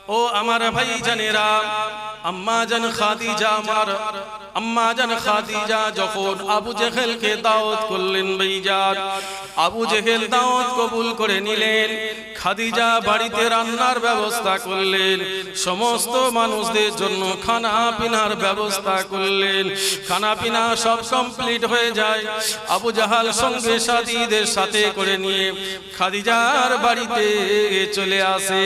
ও আমার ভাই জানেরা, আম্মা জান খাদিজা, আমার আম্মা জান খাদিজা যখন আবু জেহেলকে দাওয়াত করলেন ভাইজান, আবু জেহেল দাওয়াত কবুল করে নিলেন। খাদিজা বাড়িতে রান্নার ব্যবস্থা করলেন, সমস্ত মানুষদের জন্য খানা পিনার ব্যবস্থা করলেন। খানা পিনা সব কমপ্লিট হয়ে যায়। আবু জাহাল সঙ্গে সাথীদের সাথে করে নিয়ে খাদিজার বাড়িতে চলে আসে।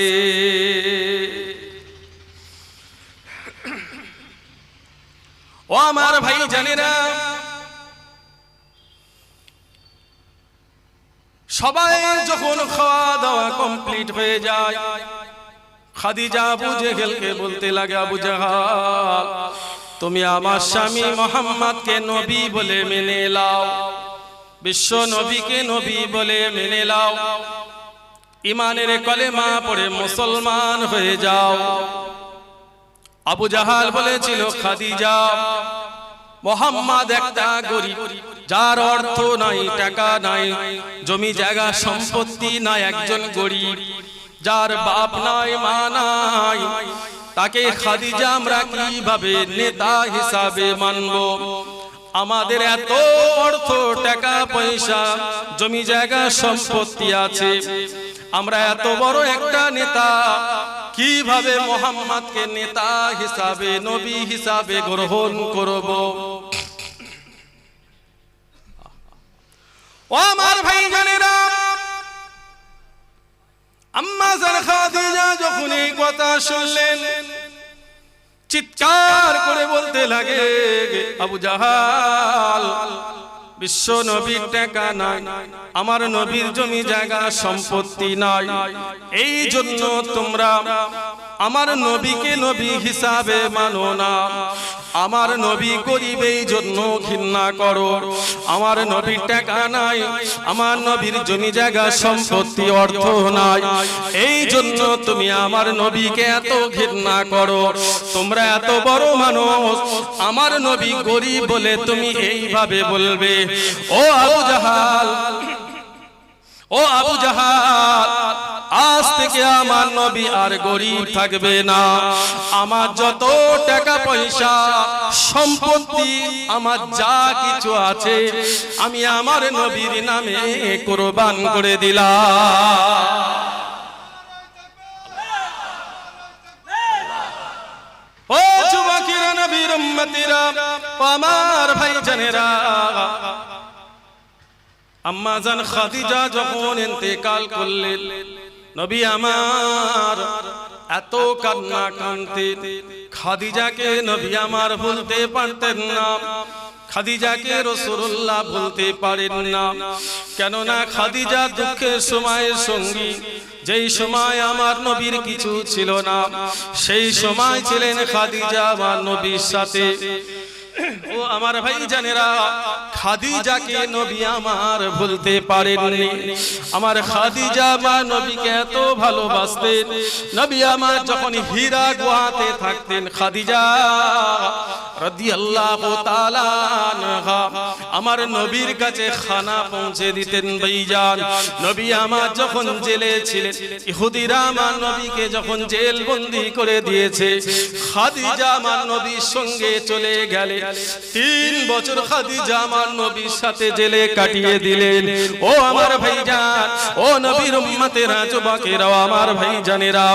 ও আমার ভাই জানেরা, সবাই যখন খাওয়া দাওয়া কমপ্লিট হয়ে যায়, খাদিজা আবু জেহেলকে বলতে লাগে, আবু জাহাল তুমি আমার স্বামী মুহাম্মদকে নবী বলে মেনে নাও, বিশ্ব নবীকে নবী বলে মেনে নাও, ইমানের কলেমা পড়ে মুসলমান হয়ে যাও। আবু জাহাল বলেছিল, খাদিজা মুহাম্মদ একটা গরীব, যার অর্থ নাই, টাকা নাই, জমি জায়গা সম্পত্তি নাই, একজন গরীব যার বাপ নাই মা নাই, তাকে খাদিজা আমরা কিভাবে নেতা হিসাবে মানব? আমাদের এত অর্থ টাকা পয়সা জমি জায়গা সম্পত্তি আছে, আমরা এত বড় একটা নেতা কিভাবে মুহাম্মদকে নেতা হিসাবে নবী হিসাবে গ্রহণ করব? ও আমার ভাই জানেরা, আম্মা জান খাদিজা যখন এই কথা শুনলেন, চিৎকার করে বলতে লাগে, আবু জাহাল বিশ্ব নবীর টাকা নাই, আমার নবীর জমি জায়গা সম্পত্তি নাই, এই জন্য তোমরা আমার নবীকে নবী হিসাবে মানো না, আমার নবী গরিব এই জন্য ঘৃণা করো, আমার নবীর টাকা নাই, আমার নবীর জমি জায়গা সম্পত্তি অর্থ নাই, এই জন্য তুমি আমার নবীকে এত ঘৃণা করো, তোমরা এত বড় মানুষ, আমার নবী গরিব বলে তুমি এইভাবে বলবে? ও আবু জাহাল, ও আবু জাহাল, আজ থেকে আমার নবী আর গরিব থাকবে না, আমার যত টাকা পয়সা সম্পত্তি আমার যা কিছু আছে আমি আমার নবীর নামে কুরবান করে দিলাম। ও যুবকেরা, নবীর উম্মতিরা, আমার ভাইজানেরা, আম্মা জান খাদিজা যখন ইন্তেকাল করলেন, নবী আমার এত কান্না কাঁদতেন, খাদিজাকে নবী আমার ভুলতে পারতেন না, খাদিজাকে রাসূলুল্লাহ ভুলতে পারেন না, কেননা খাদিজা দুঃখের সময়ের সঙ্গী, যেই সময় আমার নবীর কিছু ছিল না, সেই সময় ছিলেন খাদিজা আমার নবীর সাথে। ও আমার ভাই জানেরা, খাদিজাকে নবী আমার ভুলতে পারেননি। আমার খাদিজা আমার নবীকে এত ভালোবাসতেন, নবী আমার যখন হীরা গুহাতে থাকতেন, খাদিজা রাদিয়াল্লাহু তাআলা আনহা আমার নবীর কাছে খানা পৌঁছে দিতেন ভাইজান। নবী আমার যখন জেলে ছিলেন, ইহুদিরা আমার নবীকে যখন জেল বন্দি করে দিয়েছে, খাদিজা আমার নবীর সঙ্গে চলে গেলেন। 3 বছর খাদিজা আমার নবীর সাথে জেলে কাটিয়ে দিলেন। ও আমার ভাইজান, ও নবীর উম্মতেরা, যুবকেরা, আমার ভাইজানেরা,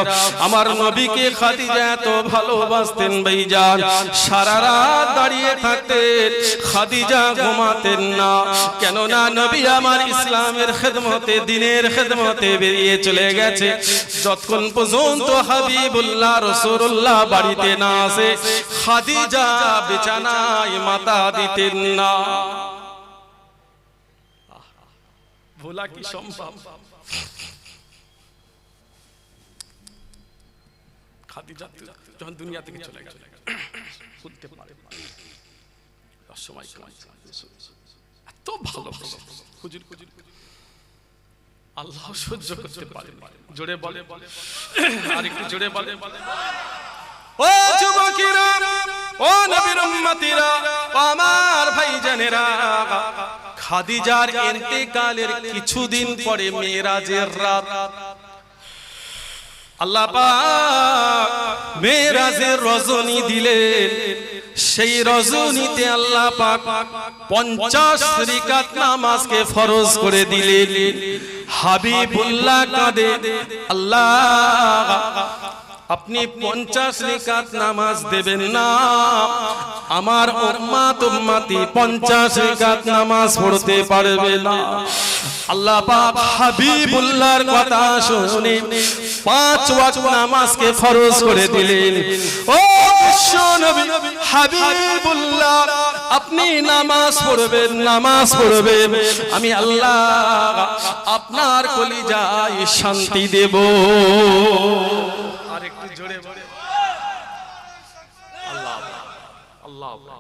আমার নবীকে খাদিজা এত ভালোবাসতেন ভাইজান, সারা রাত দাঁড়িয়ে থাকতেন, খাদিজা ঘুমাতেন না, কেননা নবী আমার ইসলামের খেদমতে, দ্বীনের খেদমতে বেরিয়ে চলে গেছে। যতক্ষণ পর্যন্ত হাবিবুল্লাহ রাসূলুল্লাহ বাড়িতে না আসে, খাদিজা বিছানায় মাথা দিতেন না। ভোলা কি সম্ভব? খাদিজা যখন দুনিয়া থেকে চলে গেল, বুঝতে পারে সময় এত ভালো হুজুর, আল্লাহ সহ্য করতে পারে। জোরে বলে, আর একটু জোরে বলে। ও যুবকেরা, ও নবীর উম্মতিরা, আমার ভাইজানেরা, খাদিজার ইন্তেকালের কিছুদিন পরে মেরাজের রাত আল্লাহ পাক মেরাজের রজনী দিলেন, সেই রজনীতে আল্লাহ পাক 50 রাকাত নামাজকে ফরজ করে দিলেন। হাবিবুল্লাহ কাঁদে, আল্লাহ আপনি 50 রাকাত নামাজ দেবেন না, আমার উম্মতি 50 রাকাত নামাজ পড়তে পারবে না। আল্লাহ পাক হাবিবুল্লাহর কথা শুনে 5 ওয়াক্ত নামাজকে ফরজ করে দিলেন। ও বিশ্বনবী হাবিবুল্লাহ, আপনি নামাজ পড়বেন, নামাজ পড়বেন, আমি আল্লাহ আপনার কলিজায় শান্তি দেব। আরেকটু জোরে বলে আল্লাহ আল্লাহ।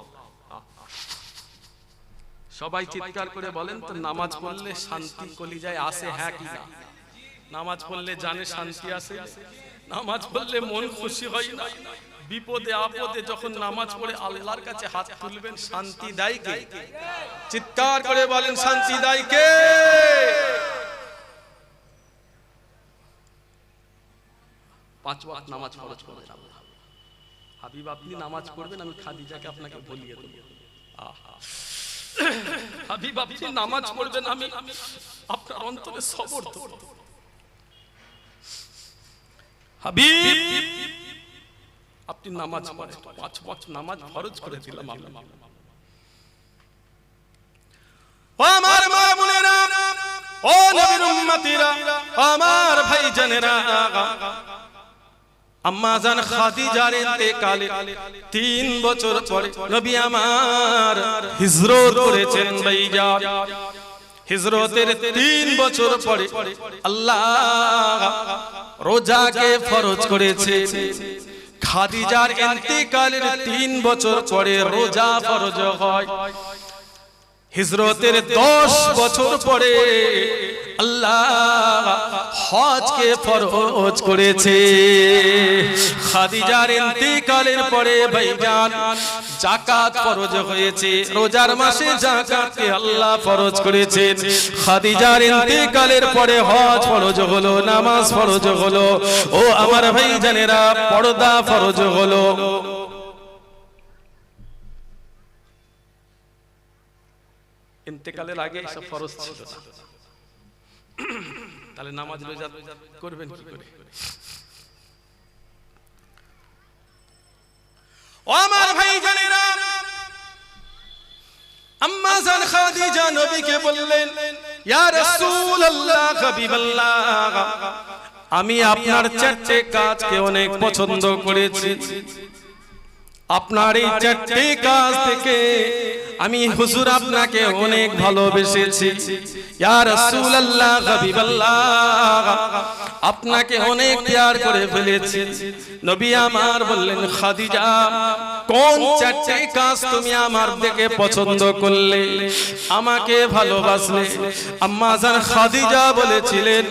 সবাই চিৎকার করে বলেন তো, নামাজ পড়লে শান্তি কলিজায় আসে, হ্যাঁ কি না? নামাজ পড়লে জানে শান্তি আসে, নামাজ পড়লে মন খুশি হয় না? বিপদে আপদে যখন নামাজ পড়ে আল্লাহর কাছে হাত তুলবেন, শান্তি দেয় কে? চিৎকার করে বলেন, শান্তি দেয় কে? পাঁচ ওয়াক্ত নামাজ ফরজ করবেন আল্লাহ। হাবিব আপনি নামাজ পড়বেন, আমি খাদিজাকে আপনাকে বলিয়ে দেব। আহা, হাবিব আপনি নামাজ পড়বেন, আমি আপনার অন্তরে সবর দেব। হাবিব আপনি নামাজ পড়েন, 5 ওয়াক্ত নামাজ ফরজ করে দিলাম আল্লাহ। ও আমার মা বোনেরা, ও নবীর উম্মতিরা, আমার ভাইজানেরা, আম্মা জান খাদিজার ইন্তেকালে 3 বছর পরে নবী আমার হিজরত করেছেন ভাইজান। হিজরতের 3 বছর পরে আল্লাহ রোজাকে ফরজ করেছে। খাদিজার ইন্তেকালের 3 বছর পরে রোজা ফরজ হয়। হিজরতের 10 বছর পরে আল্লাহ হজকে ফরজ করেছে। খাদিজার ইন্তেকালের পরে ভাইজান যাকাত ফরজ হয়েছে। রোজার মাসে যাকাতকে আল্লাহ ফরজ করেছেন। খাদিজার ইন্তেকালের পরে হজ ফরজ হলো, নামাজ ফরজ হলো। ও আমার ভাইজানেরা, পর্দা ফরজ হলো। ইন্তেকালের আগে সব ফরজ ছিল না, তাহলে নামাজ রোজা করবেন কি করে? ও আমার ভাইজানেরা, আম্মা জান খাদিজা নবীকে বললেন, ইয়া রাসূলুল্লাহ, হাবিবাল্লাহ, আমি আপনার 4টে কাজকে অনেক পছন্দ করেছি। আপনার এই 4টে কাজ থেকে আমি হুজুর আপনাকে অনেক ভালোবেসেছি। ইয়া রাসূলুল্লাহ, হাবিবাল্লাহ, আপনাকে অনেক প্যার করে ফেলেছি। নবী আমার বললেন, খাদিজা কোন 4টে কাজ তুমি আমার দেখে পছন্দ করলে, আমাকে ভালোবাসলে? আম্মা জান খাদিজা বলেছিলেন,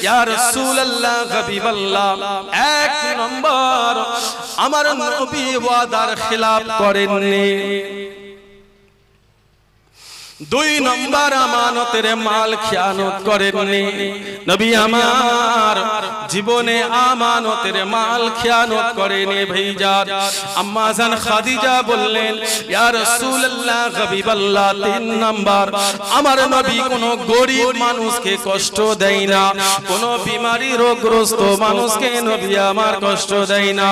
ইয়া রাসূলুল্লাহ, হাবিবাল্লাহ, 1 নম্বর, আমার নবী ওয়াদার খিলাফ করেননি। 2 নম্বর, আমানতের মাল খেয়ানত করেননি। নবী আমার জীবনে আমানতের মাল খেয়ানত করেনি ভাইজান। আম্মা জান খাদিজা বললেন, ইয়া রাসূলুল্লাহ, হাবিবাল্লাহ, 3 নম্বর, আমার নবী কোন গরিব মানুষকে কষ্ট দেয় না, কোন বিমারি রোগগ্রস্ত মানুষকে নবী আমার কষ্ট দেয় না।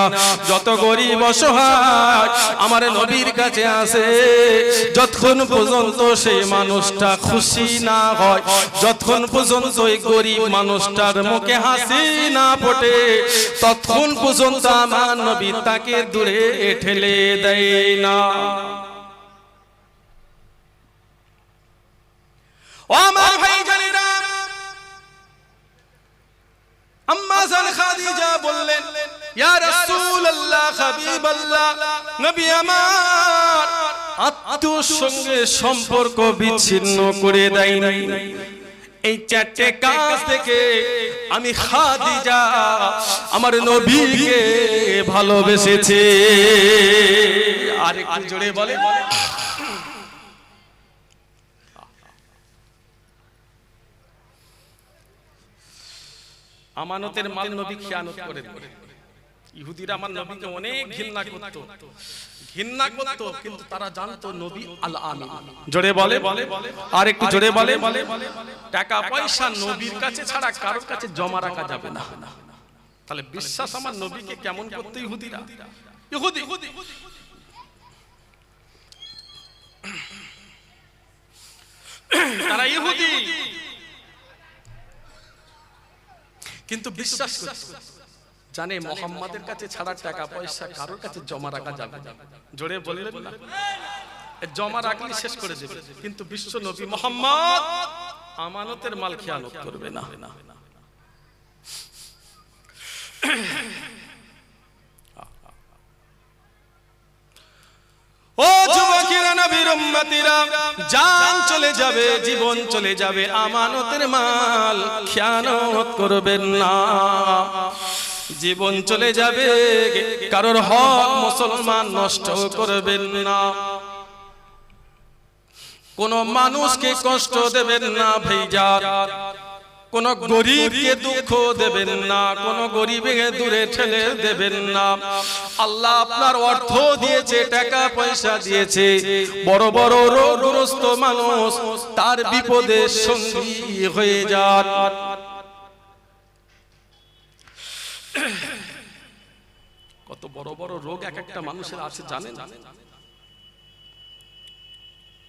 যত গরিব অসহায় আমার নবীর কাছে আসে, যতক্ষণ পর্যন্ত সেই মানুষটা খুশি না হয়, যতক্ষণ পর্যন্ত ওই গরিব মানুষটার মুখে হাসি না ফোটে, ততক্ষণ পর্যন্ত আমার নবী তাকে দূরে ঠেলে দেয় না। ও আমার ভাইজানেরা, আম্মা জান খাদিজা বললেন, ইয়া রাসূলুল্লাহ, হাবিবাল্লাহ, নবী আমার আত্মীয়র সঙ্গে সম্পর্ক বিচ্ছিন্ন করে দেয় নাই। এই 4টে কাজ থেকে আমি খাদিজা আমার নবীকে ভালোবেসেছি। আর একটু জোরে বলে, আমানতের মাল নবী খেয়ানত করেন। ইহুদিরা আমার নবীকে অনেক ঘৃণা করত, কিন্তু তারা জানতো নবী আল আমিন। জোরে বলে, আর একটু জোরে বলে। টাকা পয়সা নবীর কাছে ছাড়া কারোর কাছে জমা রাখা যাবে না। তাহলে বিশ্বাস আমার নবীকে কেমন করতে ইহুদিরা, ইহুদি তারা ইহুদি, কিন্তু বিশ্বাস করত, জানে মুহাম্মাদের কাছে ছাড়া টাকা পয়সা কারোর কাছে জমা রাখা যাবে না। জোরে বললেন না, জমা রাখলে শেষ করে দেবে, কিন্তু বিশ্ব নবী মুহাম্মদ আমানতের মাল খেয়ানত করবে না। ও যুবকেরা, নবীর উম্মতিরা, জান চলে যাবে, জীবন চলে যাবে, আমানতের মাল খেয়ানত করবেন না। জীবন চলে যাবে, কারোর হক মুসলমান নষ্ট করবেন না। কোন মানুষকে কষ্ট দেবেন না ভাইজান, কোন গরিবকে দুঃখ দেবেন না, কোন গরিবকে দূরে ঠেলে দেবেন না। আল্লাহ আপনার অর্থ দিয়েছে, টাকা পয়সা দিয়েছে, বড় বড় রোগগ্রস্ত মানুষ তার বিপদে সঙ্গী হয়ে যান। কত বড় বড় রোগ এক একটা মানুষের আছে জানেন?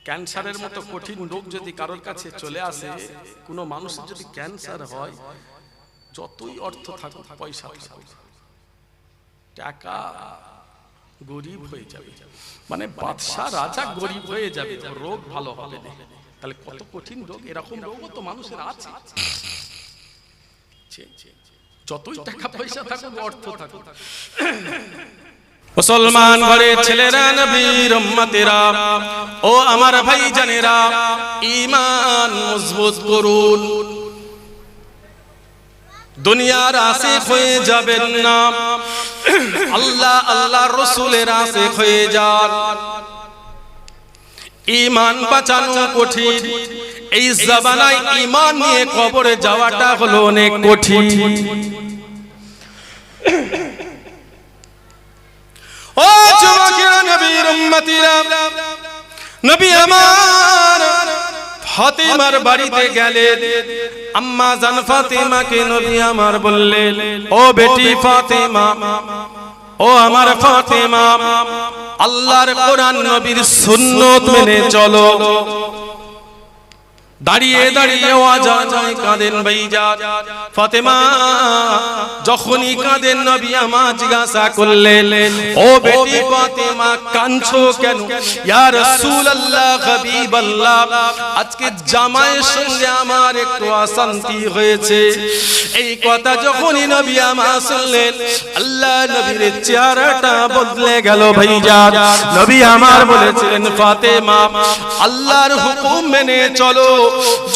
ক্যান্সারের মতো কঠিন রোগ যদি কারোর কাছে চলে আসে, কোনো মানুষের যদি ক্যান্সার হয়, যতই অর্থ থাকুক, পয়সা থাকুক, টাকা গরিব হয়ে যাবে, মানে বাদশা রাজা গরিব হয়ে যাবে, রোগ ভালো হবে না। তাহলে কত কঠিন রোগ, এরকম রোগও তো মানুষের আছে। যতই টাকা পয়সা থাকুক, অর্থ থাকুক, মুসলমান ঘরের ছেলেরা, নবীর উম্মতেরা, ও আমার ভাইজানেরা, ঈমান মজবুত করুন। দুনিয়ার আশিক হয়ে যাবেন না, আল্লাহ আল্লাহর রাসূলের আশিক হয়ে যান। ঈমান বাঁচানো কঠিন, এই জামানায় ঈমান নিয়ে কবরে যাওয়াটা হলো অনেক কঠিন। ও যুবকেরা, নবীর উম্মতিরা, নবী আমার ফাতেমার বাড়িতে গেলেন। আম্মা জান ফাতেমাকে নবী আমার বললেন, ও বেটি ফাতেমা, ও আমার ফাতেমা, আল্লাহর কোরআন নবীর সুন্নত মেনে চলো। দাঁড়িয়ে দাঁড়িয়ে আওয়াজ কাঁদেন ভাইজান। ফাতেমা যখনই কাঁদেন, নবী আমার জিজ্ঞাসা করলেন, ও বেটি ফাতেমা, কাঁদছো কেন? ইয়া রাসূলুল্লাহ, হাবিবাল্লাহ, আজকে জামাইয়ের সঙ্গে আমার একটু অশান্তি হয়েছে। এই কথা যখনই নবী আমার শুনলেন, আল্লাহ নবীর চেহারাটা বদলে গেল ভাইজান। নবী আমার বলেছিলেন, ফাতেমা, আল্লাহর হুকুম মেনে চলো।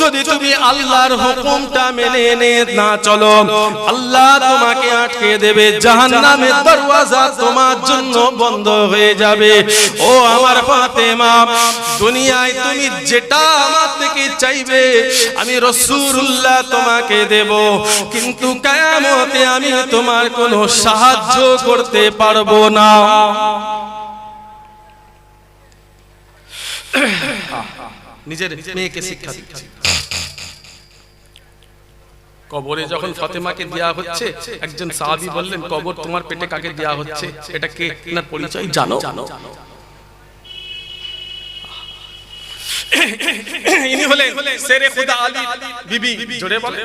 যদি তুমি আল্লাহর হুকুমটা মেনে না চলো, আল্লাহ তোমাকে আটকে দেবে, জাহান্নামের দরওয়াজা তোমার জন্য বন্ধ হয়ে যাবে। ও আমার ফাতেমা, দুনিয়ায় তুমি যেটা আমার থেকে চাইবে আমি রাসূলুল্লাহ তোমাকে দেব, কিন্তু কিয়ামতে আমি তোমার কোনো সাহায্য করতে পারবো না। নিজের মেয়েকে শিক্ষা দিচ্ছি। কবরে যখন ফাতেমাকে দেয়া হচ্ছে, একজন সাহাবী বললেন, কবর তোমার পেটে কাকে দেয়া হচ্ছে, এটা কে, আপনার পরিচয় জানো? ইনি হলেন শেরে খুদা আলী বিবি। জোরে বলে,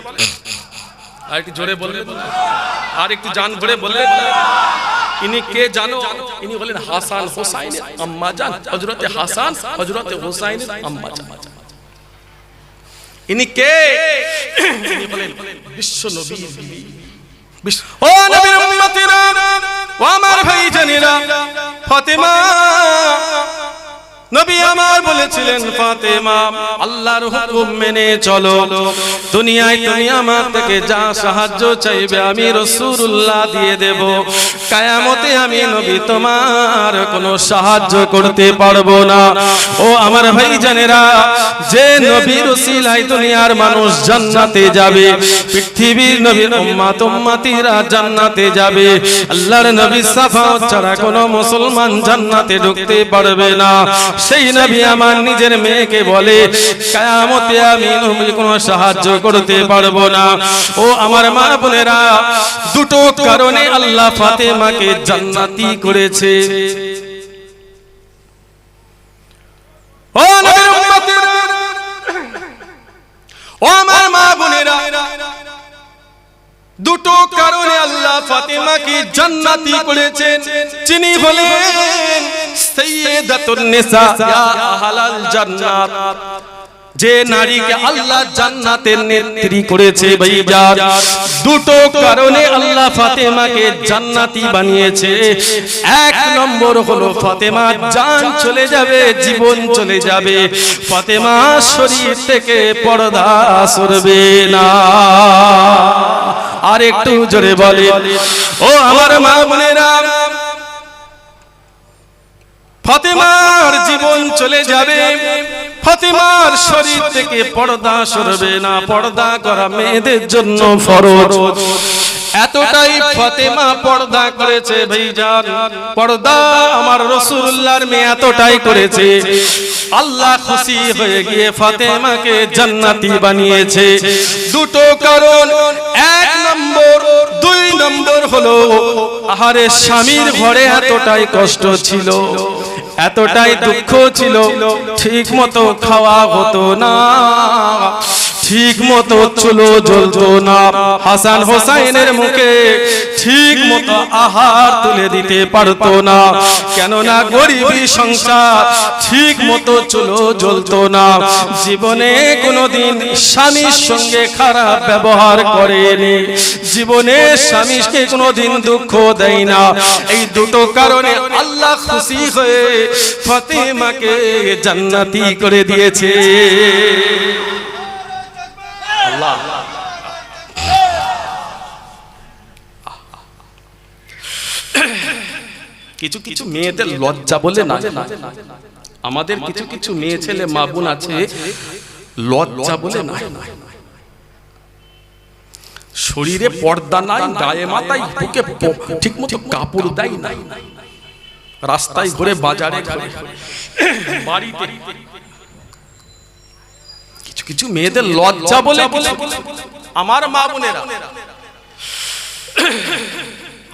আর একটু জোরে বললেন, আর একটু জান ভরে বললেন। ইনি কে জানো? ইনি হলেন হাসান হোসাইনের আম্মা জান, হযরতে হাসান হযরতে হোসাইনের আম্মা জান। ইনি কে? ইনি হলেন বিশ্ব নবীর বিবি। ও নবীর উম্মতিরা, ও আমার ভাইজানেরা, ফাতেমা নবী আমার বলেছিলেন ফাতেমা আল্লাহর হুকুম মেনে চলো, দুনিয়ায় তুমি আমার থেকে যা সাহায্য চাইবে আমি রাসূলুল্লাহ দিয়ে দেব, কিয়ামতে আমি নবী তোমার কোনো সাহায্য করতে পারবো না। ও আমার ভাইজানেরা, যে নবীর ওসিলায় দুনিয়ার মানুষ জান্নাতে যাবে, পৃথিবীর নবীর উম্মত উম্মতিরা জান্নাতে যাবে, আল্লাহর নবী সাফাওয়াত ছাড়া কোনো মুসলমান জান্নাতে ঢুকতে পারবে না। সেই নবী আমার নিজের মেয়েকে বলে কিয়ামতে আমি নবী কোনো সাহায্য করতে পারবো না। ও আমার মা বোনেরা, দুটো কারণে আল্লাহ ফাতেমাকে জান্নাতি করেছে। ও নবীর উম্মতেরা, ও আমার মা বোনেরা, দুটো কারণে আল্লাহ ফাতেমাকে জান্নাতি করেছেন। যিনি হলেন সাইয়্যিদাতুন নিসা ইয়া আহলাল জান্নাত, যে নারীকে আল্লাহ জান্নাতের নেত্রী করেছে। ভাইজান, দুটো কারণে আল্লাহ ফাতেমাকে জান্নাতি বানিয়েছে। এক নম্বর হলো ফাতেমার জান চলে যাবে, জীবন চলে যাবে, ফাতেমার শরীর থেকে পর্দা সরবে না। আর একটু জোরে বলে, ও আমার মা বোনেরা, ফাতেমার জীবন চলে যাবে, ফাতেমার শরীর থেকে পর্দা সরবে না। পর্দা করা মেয়েদের জন্য ফরজ। এতটাই ফাতেমা পর্দা করেছে ভাইজান, পর্দা আমার রাসূলুল্লাহর মেয়ে এতটাই করেছে, আল্লাহ খুশি হয়ে গিয়ে ফাতেমাকে জান্নাতি বানিয়েছে। দুটো কারণ, এক নম্বর, দুই নম্বর হলো আহারে স্বামীর ঘরে এতটাই কষ্ট ছিল, এতটাই দুঃখ ছিল, ঠিক মতো খাওয়া হতো না, ঠিক মতো চুলো জ্বলতো না, হাসান হোসাইনের মুখে ঠিক মতো আহার তুলে দিতে পারতো না, কেননা গরিবী সংসার, ঠিক মতো চুলো জ্বলতো না। জীবনে কোনোদিন স্বামীর সঙ্গে খারাপ ব্যবহার করেনি, জীবনে স্বামীকে কোনোদিন দুঃখ দেয় না। এই দুটো কারণে আল্লাহ খুশি হয়ে ফাতেমাকে জান্নাতি করে দিয়েছে। আল্লাহ, কিছু কিছু মেয়েদের লজ্জা বলে না, আমাদের কিছু কিছু মেয়ে ছেলে মা বোন আছে লজ্জা বলে না, শরীরে পর্দা নাই, গায়ে মাথায় বুকে ঠিক মতো কাপড় দেয় না, রাস্তায় ঘুরে, বাজারে ঘুরে, বাড়িতে, কিছু কিছু মেয়েদের লজ্জা বলে আমার মা বোনেরা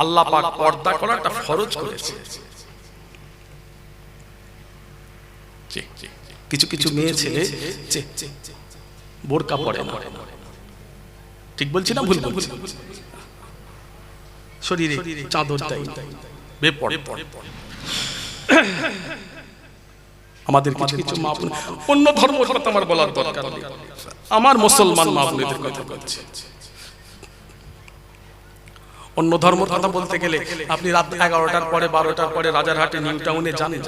আল্লাহ পাক পর্দা করাটা ফরজ করেছে। কিছু কিছু মেয়ে ছেলে বোরকা পরে না, ঠিক বলছি না ভুল বলছি? শরীরে চাদর দেয়, বেপরদা। আমাদের কিছু কিছু মা বোন, অন্য ধর্মের কথা আমার বলার দরকার নেই, আমার মুসলমান মা বোনদের কথা বলছি। অন্য ধর্মের কথা বলতে গেলে আপনি রাত 11টার পরে 12টার পরে রাজারহাটে নিউ টাউনে জানেন,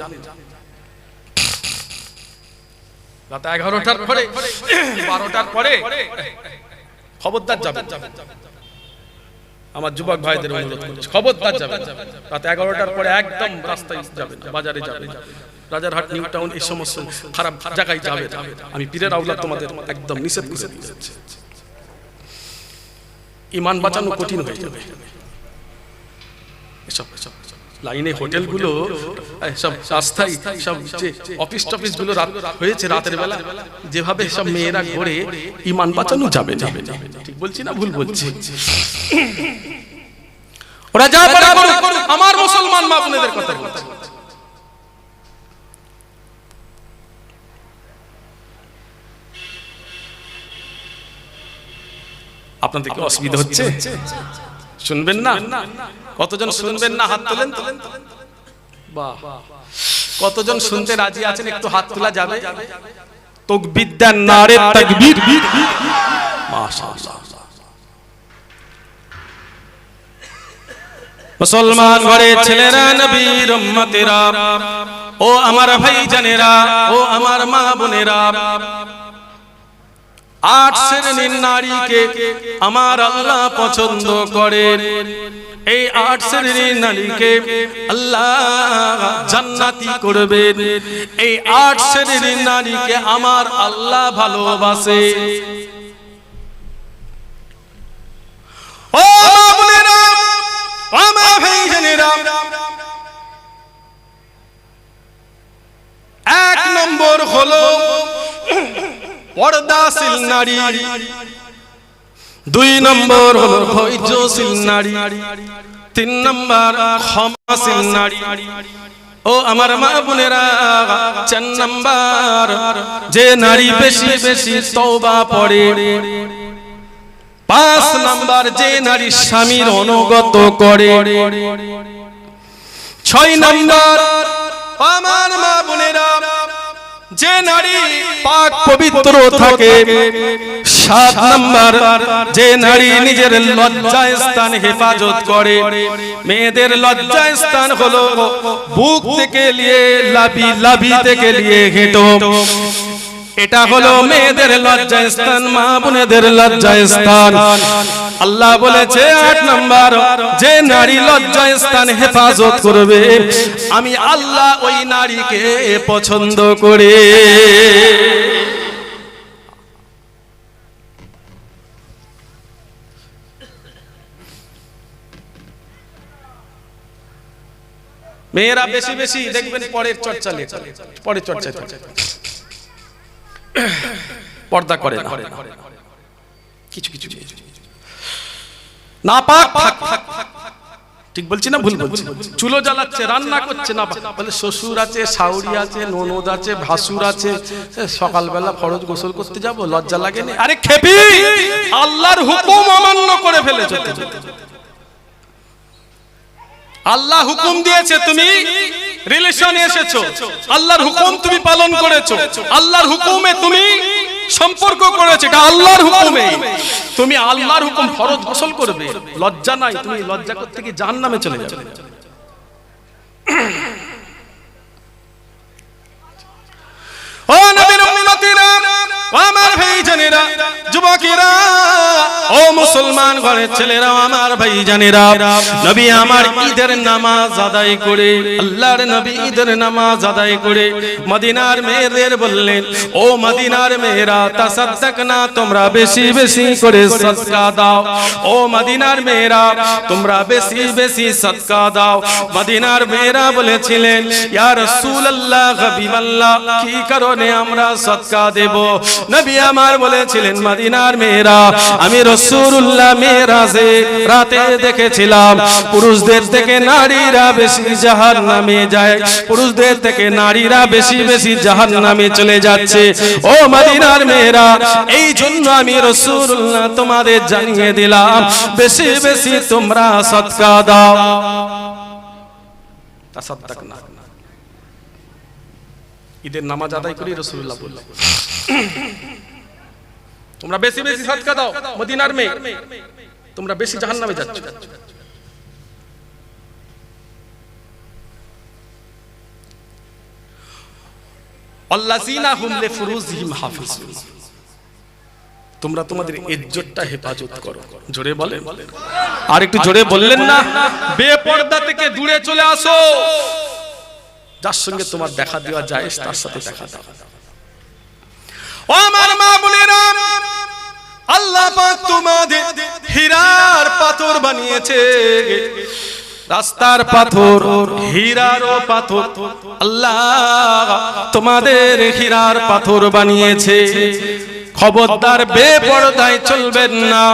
রাত 11টার পরে 12টার পরে খবরদার যাবেন, আমার যুবক ভাইদের অনুরোধ করছি, খবরদার যাবেন, রাত 11টার পরে একদম রাস্তায় যাবেন, বাজারে যাবেন, রাজারহাট নিউ টাউন এই সমস্ত খারাপ জায়গায় যাবে। আমি পীরের আওলাদ তোমাদের একদম নিষেধ করে দিয়েছি, ঈমান বাঁচানো কঠিন হয়ে যাবে। এসব লাইনে হোটেলগুলো, সব রাস্তায়, সব যে অফিস টফিস গুলো হয়েছে রাতের বেলা, যেভাবে সব মেয়েরা ঘুরে, ঈমান বাঁচানো যাবে না। ঠিক বলছি না ভুল বলছি? ওরা যা পারে করুক, আমার মুসলমান মা বোনেদের কথা বলছি। আপনাদের কি অসুবিধা হচ্ছে? শুনবেন না? কতজন শুনবেন না হাত তোলেন? বাহ, কতজন শুনতে রাজি আছেন? একটু হাত তোলা যাবে? তাকবীর দেন, নারে তাকবীর। মাশাআল্লাহ। মুসলমান ঘরে ছেলেরা, নবীর উম্মতেরা, ও আমার ভাই জানেরা, ও আমার মা বোনেরা, 8 শ্রেণীর নারীকে আমার আল্লাহ পছন্দ করেন। এই 8 শ্রেণীর নারীকে আল্লাহ জান্নাতি করবেন। এই 8 শ্রেণীর নারীকে আমার আল্লাহ ভালোবাসে। ও মা বোনেরা, ও মা ভাই জানেরা, 1 নম্বর হলো পর্দাশীল নারী, 2 নম্বর হলো ধৈর্যশীল নারী, 3 নম্বর ক্ষমাশীল নারী। ও আমার মা বোনেরা, 4 নম্বর যে নারী বেশি বেশি তওবা পড়ে, 5 নম্বর যে নারী স্বামীর অনুগত করে, 6 নম্বর আমার মা বোনেরা যে নারী পাক পবিত্র থাকে, 7 নম্বর যে নারী নিজের লজ্জা স্থান হেফাজত করে। মেয়েদের লজ্জা স্থান হলো বুক থেকে নিয়ে লাভি থেকে নিয়ে হেঁটো, এটা হলো মেয়েদের লজ্জা স্থান, মা বোনেদের লজ্জা স্থান। আল্লাহ বলেছে 8 নম্বর যে নারী লজ্জা স্থান হেফাজত করবে, আমি আল্লাহ ওই নারীকে পছন্দ করি। মেয়েরা বেশি বেশি দেখবেন পরের চর্চা লেখে, পরের চর্চা পর্দা করে না। কিছু কিছু নাপাক থাক, ঠিক বলছি না ভুল বলছি? চুলো জ্বালাচ্ছে, রান্না করছে না, বলে শ্বশুর আছে, শাশুড়ি আছে, ননদ আছে, ভাসুর আছে, সকালবেলা ফরজ গোসল করতে যাব, লজ্জা লাগে না? আরে খেপি, আল্লাহর হুকুম অমান্য করে ফেলেছো। আল্লাহ হুকুম দিয়েছে, তুমি রিলেশনে এসেছো, আল্লাহর হুকুম তুমি পালন করেছো, আল্লাহর হুকুমে তুমি সম্পর্ক করেছো, এটা আল্লাহর হুকুমে। তুমি আল্লাহর হুকুম ফরজ গোসল করবে, লজ্জা নাই, তুমি লজ্জা করতে কি জাহান্নামে চলে যাবে। ও নবীর উম্মতিরা, ও আমার ভাইজানেরা, যুবকেরা, ও মুসলমান ঘরের ছেলেরা, আমার ভাইজানেরা, নবী আমার ঈদের নামাজ আদায় করে, আল্লাহর নবী ঈদের নামাজ আদায় করে মদিনার মেয়েদের বললেন, ও মদিনার মেয়েরা, তাসাদদাকনা, তোমরা বেশি বেশি করে সদকা দাও। ও মদিনার মেয়েরা, তোমরা বেশি বেশি সদকা দাও। মদিনার মেয়েরা বলেছিলেন, ইয়া রাসূলুল্লাহ, হাবিবাল্লাহ, কি কারণে আমরা সদকা দেব? নবী আমার বলেছিলেন, মদিনার মেয়েরা, আমি রাসূলুল্লাহ মেরাজে রাতে দেখেছিলাম পুরুষদের থেকে নারীরা বেশি জাহান্নামে যায়, পুরুষদের থেকে নারীরা বেশি বেশি জাহান্নামে চলে যাচ্ছে। ও মদিনার মেয়েরা, এই জন্য আমি রাসূলুল্লাহ তোমাদের জানিয়ে দিলাম, বেশি বেশি তোমরা সদকা দাও। তাসাদদাকনা, ঈদের নামাজ আদায় করি রাসূলুল্লাহ বললেন, তোমরা বেশি বেশি সদকা দাও, মদিনার মেয়ে তোমরা বেশি জাহান্নামে যাচ্ছ। আল্লাযীনা হুম লিফুরুজিহিম হাফিজুন, তোমরা তোমাদের ইজ্জতটা হেফাজত করো। জোরে বলেন, আর একটু জোরে বললেন না? বেপরদা থেকে দূরে চলে আসো, যার সঙ্গে তোমার দেখা দেওয়া যায় তার সাথে দেখা দাও। ও আমার মা বোনেরা, আল্লাহ পাক তোমাদের হীরার পাথর বানিয়েছে, রাস্তার পাথর, হীরারও পাথর, আল্লাহ তোমাদের হীরার পাথর বানিয়েছে। খবরদার বেপরদায় চলবেন না,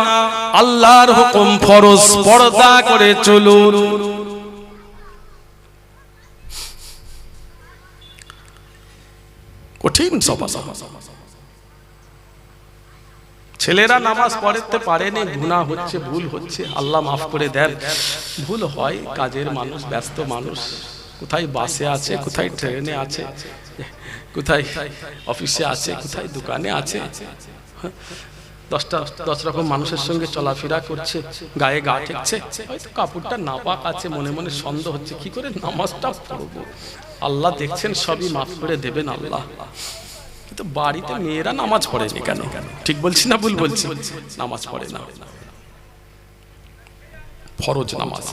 আল্লাহর হুকুম ফরজ, পর্দা করে চলুন। কঠিন সভা। ছেলেরা নামাজ পড়তে পারেনি, গুনাহ হচ্ছে, ভুল হচ্ছে, আল্লাহ মাফ করে দেন। ভুল হয়, কাজের মানুষ, ব্যস্ত মানুষ, কোথায় বাসে আছে, কোথায় ট্রেনে আছে, কোথায় অফিসে আছে, কোথায় দোকানে আছে। দশ রকম মানুষের সঙ্গে চলাফেরা করছে, গায়ে গা ঠেকছে, হয়তো কাপড়টা নাপাক আছে, মনে মনে সন্দেহ হচ্ছে কি করে নামাজটা পড়বো। আল্লাহ দেখছেন, সবই মাফ করে দেবেন আল্লাহ। কিন্তু বাড়িতে মেয়েরা নামাজ পড়েনি কেন? ঠিক বলছি না ভুল বলছি? নামাজ পড়ে না, ফরজ নামাজ।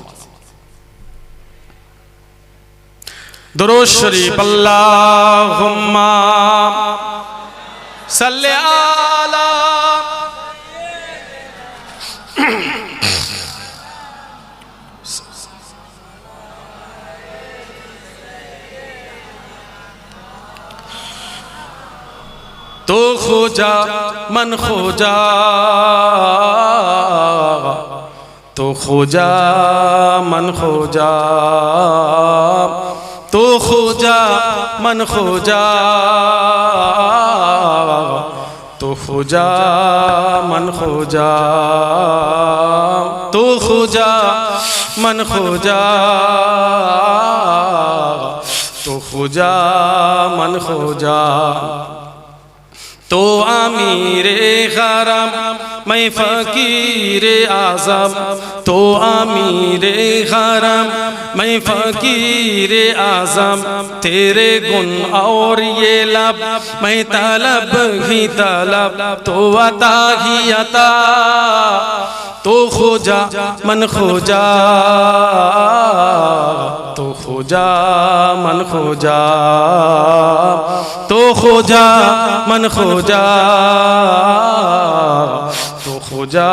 দুরূদ শরীফ আল্লাহুম্মা সাল্লি আলা तो खोजा मन खोजा, तो खोजा मन खोजा, तो खोजा मन खोजा, तो खोजा मन खोजा, तो खोजा मन खोजा, तो खोजा मन खोजा। तो आमीरे गरम मैं फकीरे आज़म, तो आमीरे गरम मैं फकीरे आज़म, तेरे गुण और ये लब मैं तलब ही तलब, तो अता ही अता, तो खोजा मन खोजा, तो खोजा मन खोजा, तो खोजा मन खोजा, तो खोजा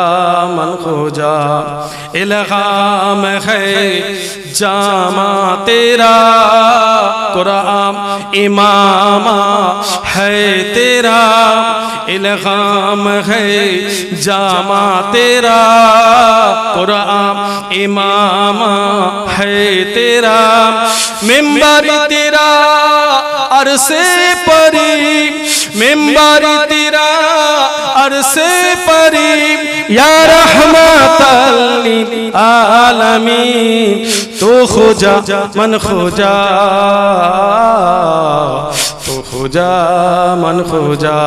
मन खोजा। इल्हाम है जामा तेरा, कुरान इमामा है तेरा, इल्हाम है जामा तेरा, कुरान इमामा है तेरा, मिंबर तेरा अरसे परी, मिंबर तेरा अरसे परी, या रहमतल लिल आलमीन, तो खोजा मन खोजा, तो खोजा मन खोजा,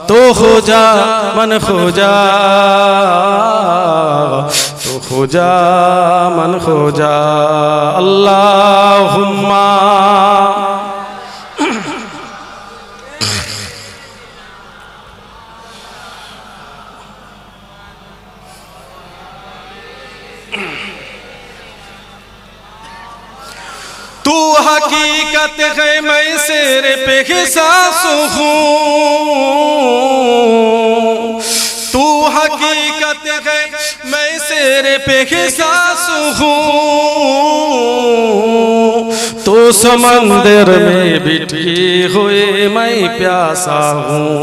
तो खोजा मन खोजा, तो खोजा मन खोजा। अल्लाहुम्मा तू हकीकत है मैं सिर पे एहसास हूँ, तू हकीकत है मैं सिर पे एहसास हूँ, तो समंदर में बिठे हुए मैं प्यासा हूँ,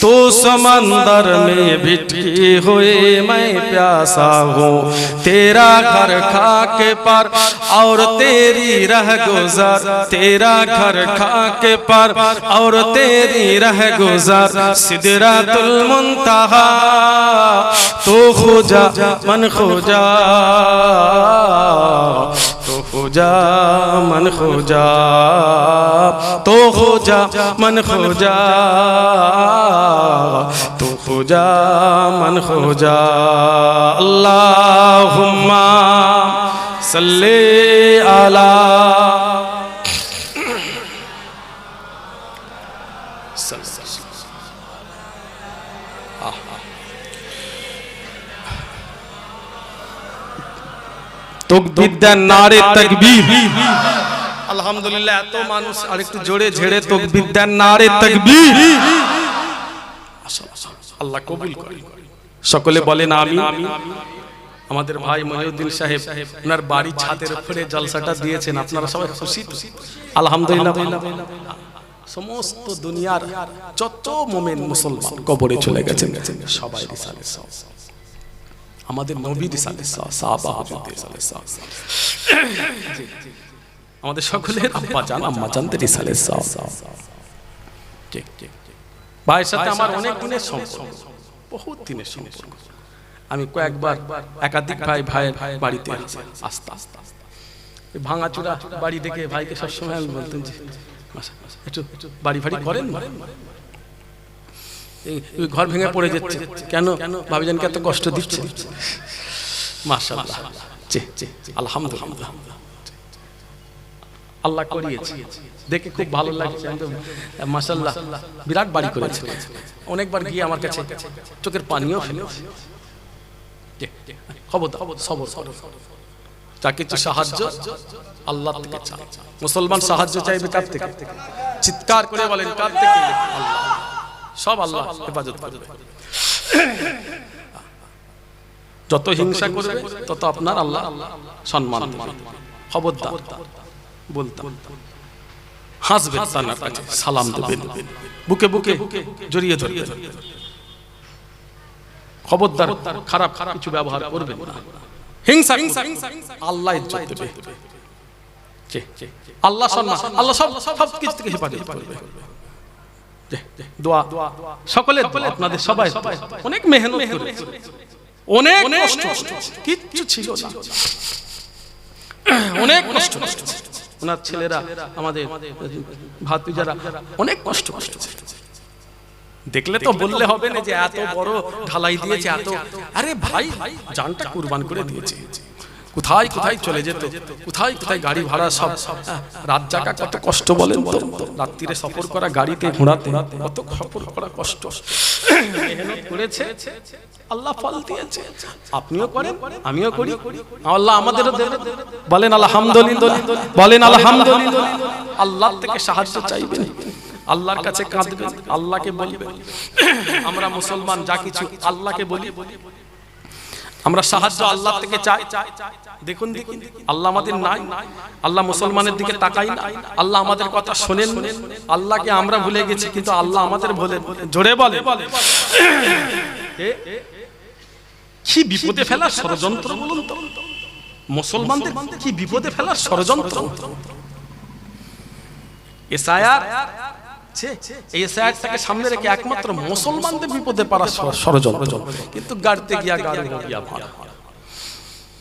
तो समंदर में बिठे हुए मैं प्यासा हूँ, तेरा घर खाके पर और तेरी रह गुजर, तेरा घर खाके पर और तेरी रह गुजर, सिदरातुल मुंतहा, तो खोजा मन खोजा, तो खोजा मन खोजा, तो खोजा मन खोजा, तो खोजा मन खोजा। अल्लाहुम्मा सल्ले अला तकबीर देन नारे तकबीर। আলহামদুলিল্লাহ এত মানুষ, আরেকটু জোরে ঝেড়ে তকবীর দেন নারে তকবীর। আল্লাহ কবুল করে, সকলে বলেন আমিন। আমাদের ভাই মহিউদ্দিন সাহেব ওনার বাড়ি ছাদের উপরে জলসাটা দিয়েছেন, আপনারা সবাই খুশি তো? আলহামদুলিল্লাহ। সমস্ত দুনিয়ার যত মুমিন মুসলমান কবরে চলে গেছেন, সবাই রিসালে সওয়াব, আমাদের নবী রিসালে সওয়াব, সাহাবা হযরত রিসালে সওয়াব, আমাদের সকলের আব্বা জান আম্মা জানদের রিসালে সওয়াব। ঠিক ঠিক। ভাইয়ের সাথে আমার অনেক দিনের সম্পর্ক, বহুত দিনের সম্পর্ক। আমি কয়েকবার একাধিক ভাইয়ের বাড়িতে আসতে আসতে ভাঙাচোরা বাড়ি দেখে ভাইকে সবসময় আমি বলতাম যে একটু বাড়ি ভাড়ি করেন। এই ঘর ভেঙে পড়ে যাচ্ছে কেন? ভাবিজানকে এত কষ্ট দিচ্ছে। মাশাআল্লাহ, আলহামদুলিল্লাহ, আল্লাহ করিয়েছে, দেখে খুব ভালো লাগছে। মাশাআল্লাহ, বিরাট বাড়ি করেছে। অনেকবার গিয়ে আমার কাছে চোখের পানিও ফেলেছে। খবরদার, সবর, যা কিছু সাহায্য আল্লাহ থেকে চাই। মুসলমান সাহায্য চাইবে কার থেকে? চিৎকার করে বলেন, কার থেকে? আল্লাহ। সব আল্লাহ হেফাজত করবে। যত হিংসা করবে তত আপনার আল্লাহ সম্মান দেবেন। খবরদার বলতাম, হাসবেন, তার কাছে সালাম দেবেন, বুকে বুকে জড়িয়ে ধরবেন। খবরদার খারাপ কিছু ব্যবহার করবেন না। হিংসা আল্লাহ ইজ্জত দেবে, আল্লাহ সম্মান, আল্লাহ সব কিছু থেকে হেফাজত করবে। দোয়া সকলের, আপনাদের সবাই অনেক মেহনত করেছে, অনেক কষ্ট, কিচ্ছু ছিল না, অনেক কষ্ট। ওনার ছেলেরা, আমাদের ভাতিজারা অনেক কষ্ট করেছে। দেখলে তো বললে হবে না যে এত বড় ঢালাই দিয়েছে, এত, আরে ভাই জানটা কুরবান করে দিয়েছে। কোথায় কোথায় চলে যেত, কোথায় কোথায় গাড়ি ভাড়া সব, রাত জাগা কত কষ্ট বলেন তো, রাত্রিরে সফর করা, গাড়িতে ঘোড়াতে কত সফর করা কষ্ট। মেহনত করেছে, আল্লাহ ফল দিয়েছে। আপনিও করেন, আমিও করি, আল্লাহ আমাদেরও দেবে। বলেন আলহামদুলিল্লাহ, বলেন আলহামদুলিল্লাহ। আল্লাহ থেকে সাহায্য চাইবেন, আল্লাহর কাছে কাঁদবেন, আল্লাহকে বলবেন। আমরা মুসলমান যা কিছু আল্লাহকে বলি, আমরা সাহায্য আল্লাহ থেকে চাই। দেখুন আল্লাহ আমাদের নাই, আল্লাহ মুসলমানের দিকে তাকাই না, আল্লাহ আমাদের কথা শোনেন। আল্লাহকে আমরা ভুলে গেছি, কিন্তু আল্লাহ আমাদের ভুলে। জোরে বলে, কি বিপদে ফেলার ষড়যন্ত্র বলুন তো, মুসলমানদের কি বিপদে ফেলার ষড়যন্ত্র। এই এসআইআরটাকে সামনে রেখে একমাত্র মুসলমানদের বিপদে পারার ষড়যন্ত্র, কিন্তু গাড়তে গিয়া গাড়ি গিয়া ভাড়া।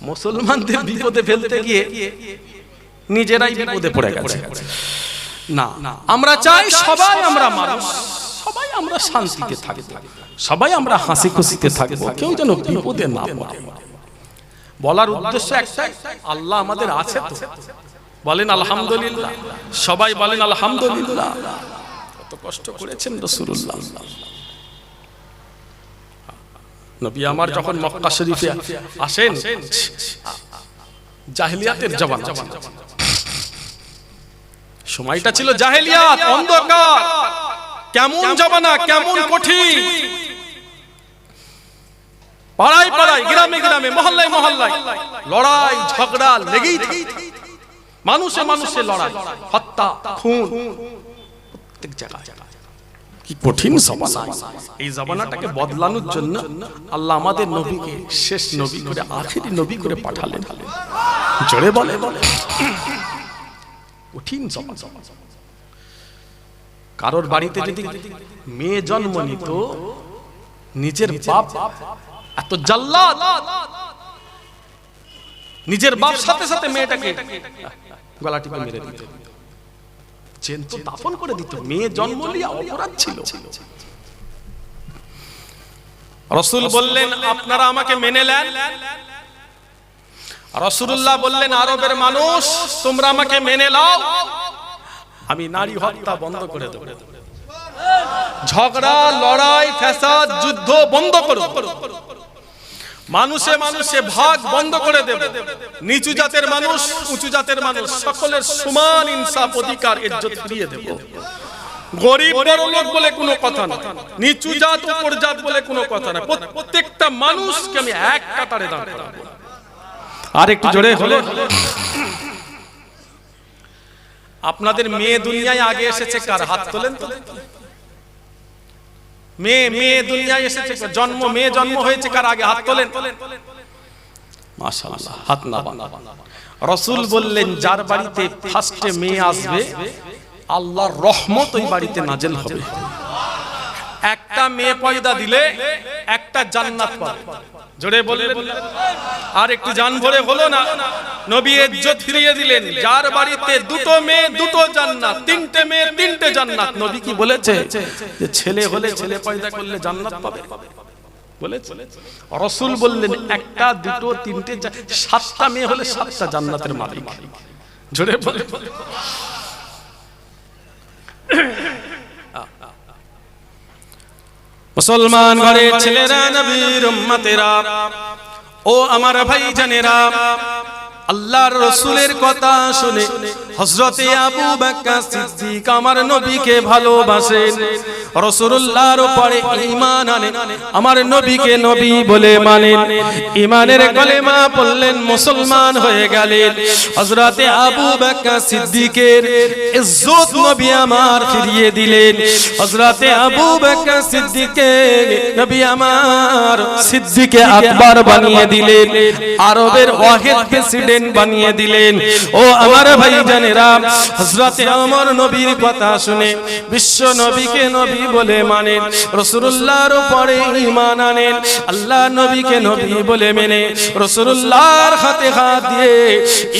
মুসলমানদের বিপদে ফেলতে গিয়ে নিজেরাই বিপদে পড়ে গেছে। না, আমরা চাই সবাই আমরা মানুষ, সবাই আমরা শান্তিতে থাকবো, সবাই আমরা হাসি খুশিতে থাকবো, কেউ যেন বিপদে না পড়ে। বলার উদ্দেশ্য একটাই, আল্লাহ আমাদের আছে তো। বলেন আলহামদুলিল্লাহ, সবাই বলেন আলহামদুলিল্লাহ। কত কষ্ট করেছেন রাসূলুল্লাহ। নবী আমার যখন মক্কা শরীফে আসেন, জাহেলিয়াতের জমানা, সময়টা ছিল জাহেলিয়াত, অন্ধকার। কেমন জমানা, কেমন কঠিন। পাড়ায় পাড়ায়, গ্রামে গ্রামে, মহল্লায় মহল্লায় লড়াই ঝগড়া লেগেই থাকে। মানুষে মানুষে লড়াই, হত্যা, খুন, প্রত্যেক জায়গায়। কি কঠিন জমানা। এই জমানাটাকে বদলানোর জন্য আল্লাহ আমাদের নবীকে শেষ নবী করে, আখেরি নবী করে পাঠালেন। জোরে বলে, কঠিন জমানা। কারোর বাড়িতে যদি মেয়ে জন্ম নিত, নিজের বাপ এত জাল্লাদ, নিজের বাপ সাথে সাথে মেয়েটাকে গলা টিপে মেরে দিত, জ্যান্ত দাফন করে দিত। মেয়ে জন্ম নিয়ে অপরাধ ছিল। রাসূল বললেন, আপনারা আমাকে মেনে নেন। রাসূলুল্লাহ বললেন, আরবের মানুষ তোমরা আমাকে মেনে নাও, আমি নারী হত্যা বন্ধ করে দেব, ঝগড়া লড়াই ফ্যাসাদ যুদ্ধ বন্ধ করব, মানুষে মানুষে ভাগ বন্ধ করে দেব, নিচু জাতের মানুষ উঁচু জাতের মানুষ সকলের সমান ইনসাফ অধিকার ইজ্জত ফিরিয়ে দেব। গরিব বড় লোক বলে কোনো কথা না, নিচু জাত উপর জাত বলে কোনো কথা না, প্রত্যেকটা মানুষকে আমি এক কাতারে দাঁড় করাবো। আর একটু জোরে হলো। আপনাদের মেয়ে দুনিয়ায় আগে এসেছে কার? হাত তোলেন তো। মেয়ে দুনিয়ায় এসেছে, জন্ম মেয়ে জন্ম হয়েছে কার আগে? হাত তোলেন। মাশাআল্লাহ, হাত না বানা। রাসূল বললেন, যার বাড়িতে ফার্স্টে মেয়ে আসবে, আল্লাহর রহমত ওই বাড়িতে নাজেল হবে। একটা মেয়ে পয়দা দিলে একটা জান্নাত পাবে। জোরে বললেন। আর একটু জান ভরে হলো না, নবী ইজ্জত ফিরিয়ে দিলেন। যার বাড়িতে দুটো মেয়ে দুটো জান্নাত, তিনটে মেয়ে তিনটে জান্নাত। নবী কি বলেছে যে ছেলে হলে ছেলে পয়দা করলে জান্নাত পাবে? বলেছে। রাসূল বললেন একটা দুটো তিনটে সাতটা মেয়ে হলে সাতটা জান্নাতের মালিক। জোরে বলে। মুসলমান ঘরের ছেলেরা, নবীর উম্মতেরা, ও আমার ভাইজানেরা, আল্লাহর রাসূলের কথা শুনে হযরতে আবু বকর সিদ্দিক আমার নবীকে ভালোবাসেন, রাসূলুল্লাহর উপরে ঈমান আনেন, আমার নবীকে নবী বলে মানেন, ঈমানের কলেমা পড়লেন, মুসলমান হয়ে গেলেন। হযরতে আবু বকর সিদ্দিকের ইজ্জত নবী আমার ফিরিয়ে দিলেন। হযরতে আবু বকর সিদ্দিককে নবী আমার সিদ্দিকে আকবর বানিয়ে দিলেন, আরবের ওয়াহিদ প্রেসিডেন্ট বানিয়ে দিলেন। ও আমার ভাইজানেরা, হযরতে ওমর নবীর কথা শুনে বিশ্ব নবীকে নবী বলে মানেন, রাসূলুল্লাহর উপরে ঈমান আনেন, আল্লাহ নবীকে নবী বলে মেনে রাসূলুল্লাহর হাতে হাত দিয়ে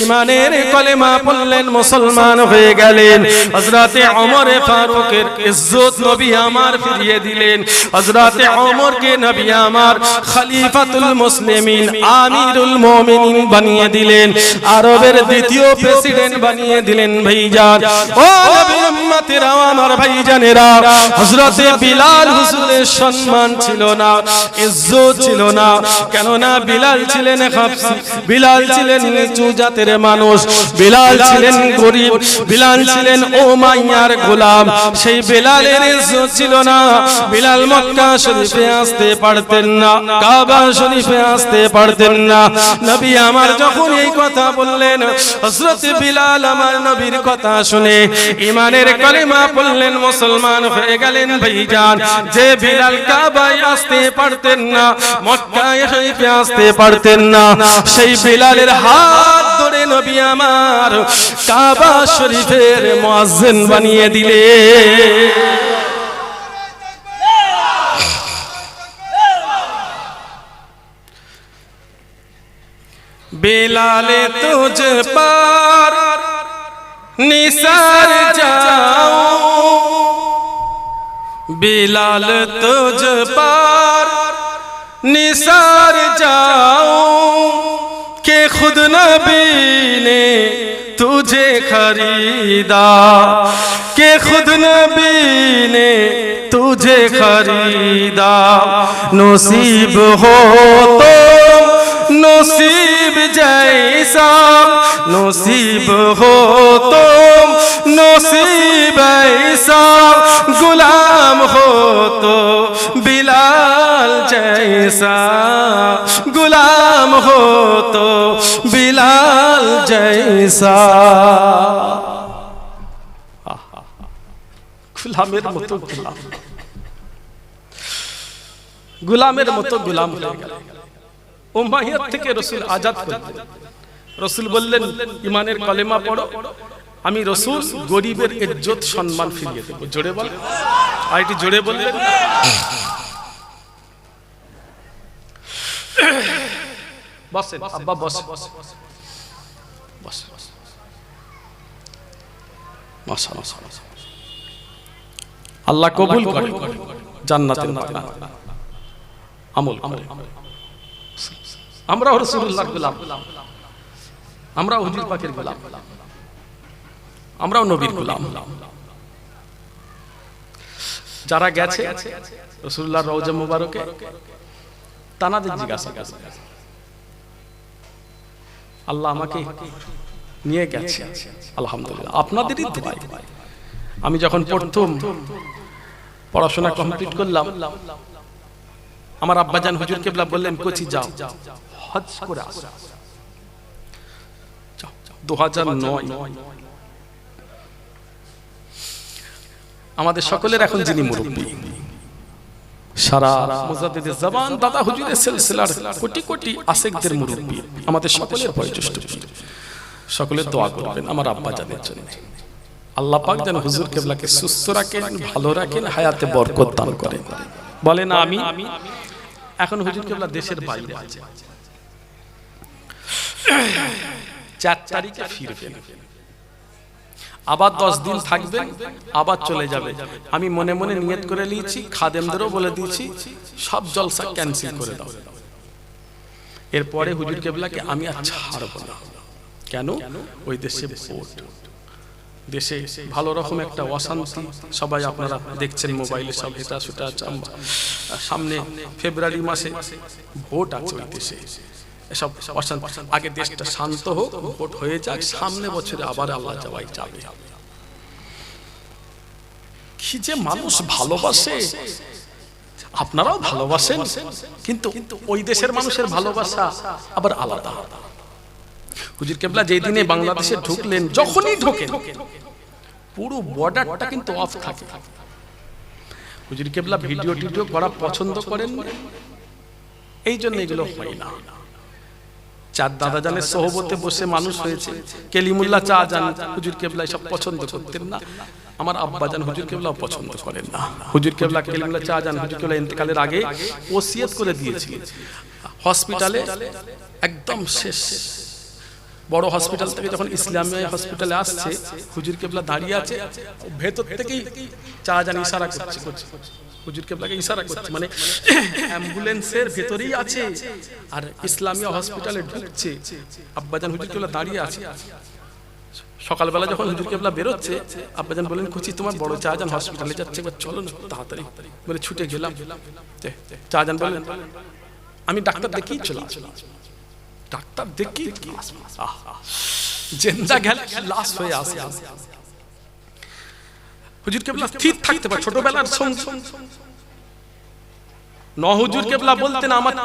ঈমানের কলেমা পড়লেন, মুসলমান হয়ে গেলেন। হযরতে ওমর ফারুকের ইজ্জত নবী আমার ফিরিয়ে দিলেন। হযরতে ওমরকে নবী আমার খলিফাতুল মুসলিমিন, আমিরুল মুমিনিন বানিয়ে দিলেন, আরবের দ্বিতীয় প্রেসিডেন্ট বানিয়ে দিলেন। ভাইজান, ও নবীর উম্মতেরা, আমার ভাইজানেরা, হযরতে বিলাল হুজুরের সম্মান ছিল না, ইজ্জত ছিল না। কেননা বিলাল ছিলেন হাবশী, বিলাল ছিলেন নিচু জাতের মানুষ, বিলাল ছিলেন গরীব, বিলাল ছিলেন উমাইয়ার গোলাম। সেই বিলালের ইজ্জত ছিল না। বিলাল মক্কা শরীফে আসতে পারতেন না, কাবা শরীফে আসতে পারতেন না। নবী আমার যখন এই কথা বললেন, হযরত বিলাল আমার নবীর কথা শুনে ঈমানের কলেমা পড়লেন, মুসলমান হয়ে গেলেন। ভাইজান, যে বিলাল কাবায় আসতে পারতেন না, মক্কা শরীফে আসতে পারতেন না, সেই বিলালের হাত ধরে নবী আমার কাবা শরীফের মুয়াজ্জিন বানিয়ে দিলেন। बिलाले तुझ पर निसार जाऊं, बिलाल तुझ पर निसार जाऊं, के खुद नबी ने तुझे खरीदा, के खुद नबी ने तुझे खरीदा। नसीब हो तो नसीब जैसा, नसीब हो तो नसीब ऐसा, गुलाम हो तो बिलाल जैसा, गुलाम हो तो बिलाल जैसा। गुलामेर मतो गुलाम, गुलामेर मतो गुलाम হয়ে গেল। উমাইয়া থেকে রাসূল আজাদ করলেন। রাসূল বললেন, ঈমানের কলেমা পড়ো, আমি রাসূল গরীবের ইজ্জত সম্মান ফিরিয়ে দেব। জোরে বল, আর একটু জোরে বললেন। বসেন আব্বা, বসেন বসেন। মাশাআল্লাহ, আল্লাহ কবুল করে জান্নাতের আমল করে। আমরাও রাসূলুল্লাহর গোলাম, আমরাও হুজুর পাকের গোলাম, আমরাও নবীর গোলাম। যারা গেছে রাসূলুল্লাহর রওজা মুবারকে, তানাদের জিজ্ঞাসা করে, আল্লাহ আমাকে নিয়ে গেছে, আলহামদুলিল্লাহ আপনাদেরই দোয়ায়। আমি যখন প্রথম পড়াশোনা কমপ্লিট করলাম, আমার আব্বাজান হুজুর কেবলা বললেন, কোচি যাও হজ করে আসো। 2009 আমাদের সকলের এখন যিনি মুরব্বী, সারা মুজাদ্দিদে জামান দাদা হুজুরের সিলসিলার কোটি কোটি আশিকদের মুরব্বী, আমাদের সকলের বয়োজ্যেষ্ঠ। সকলে দোয়া করবেন আমার আব্বাজানের জন্য। আল্লাহ পাক যেন হুজুর কেবলাকে সুস্থ রাখেন, ভালো রাখেন, হায়াতে বরকত দান করেন। বলে না আমি। এখন হুজুর কেবলা দেশের বাইরে আছে, 4 তারিখে ফিরবেন, আবার 10 দিন থাকবেন, আবার চলে যাবে। আমি মনে মনে নিয়ত করে নিয়েছি, খাদেমদেরও বলে দিয়েছি সব জলসা ক্যান্সেল করে দাও। এরপরে হুজুর কেবলাকে আমি আর ছাড়ব না। কেন? ওই দেশে ভোট, দেশে ভালো রকম একটা অশান্তি, সবাই আপনারা দেখছেন মোবাইলে সব এটা সেটা, সামনে ফেব্রুয়ারি মাসে ভোট আছে ওই দেশে, এসব অশান্তি। আগে দেশটা শান্ত হোক, ভোট হয়ে যাক, সামনে বছরে আবার আল্লাহ যাওয়াই যাবে। কি যে মানুষ ভালোবাসে, আপনারাও ভালোবাসেন, কিন্তু ওই দেশের মানুষের ভালোবাসা আবার আলাদা। হুজুর কেবলা যেই দিনে বাংলাদেশে ঢুকলেন, যখনই ঢোকেন পুরো বর্ডারটা কিন্তু অফ থাকে। হুজুর কেবলা ভিডিও টিডিও করা পছন্দ করেন, এই জন্য এগুলো হয় না। চার দাদা জানের সোহবতে বসে মানুষ হয়েছে। কেলিমুল্লাহ চা জান হুজুর কেবলা সব পছন্দ করতেন না, আমার আব্বা জান হুজুর কেবলাও পছন্দ করেন না। হুজুর কেবলা কেলিমুল্লাহ চা জান হুজুর কেবলা ইন্তেকালের আগে ওসিয়ত করে দিয়েছিলেন, হসপিটালে একদম শেষ বড় হসপিটাল থেকে যখন ইসলামিয়া হসপিটালে আসছে, হুজুর কেবলা দাঁড়িয়ে আছে, ভেতর থেকেই চা জান ইশারা করছে, হুজুর কেবলাকে ইশারা করছে, মানে অ্যাম্বুলেন্সের ভেতরেই আছে আর ইসলামিয়া হসপিটালে ঢুকছে, আব্বাজান হুজুর কেবলা দাঁড়িয়ে আছে। সকালবেলা যখন হুজুর কেবলা বেরোচ্ছে, আব্বাজান বলেন, কুচি তোমার বড় চা জান হসপিটালে যাচ্ছে, একবার চলো না তাড়াতাড়ি। বলে ছুটে গেলাম। চা জান বলেন, আমি ডাক্তার দেখিয়ে চলে আসলাম। ডাক্তার দেখি জিন্দা গেলে লাশ হয়ে আসে। হুজুর কেবলা স্থির থাকতে পারে, ছোটবেলার সঙ্গে ন হুজুর কেবলা বলতেন, আমার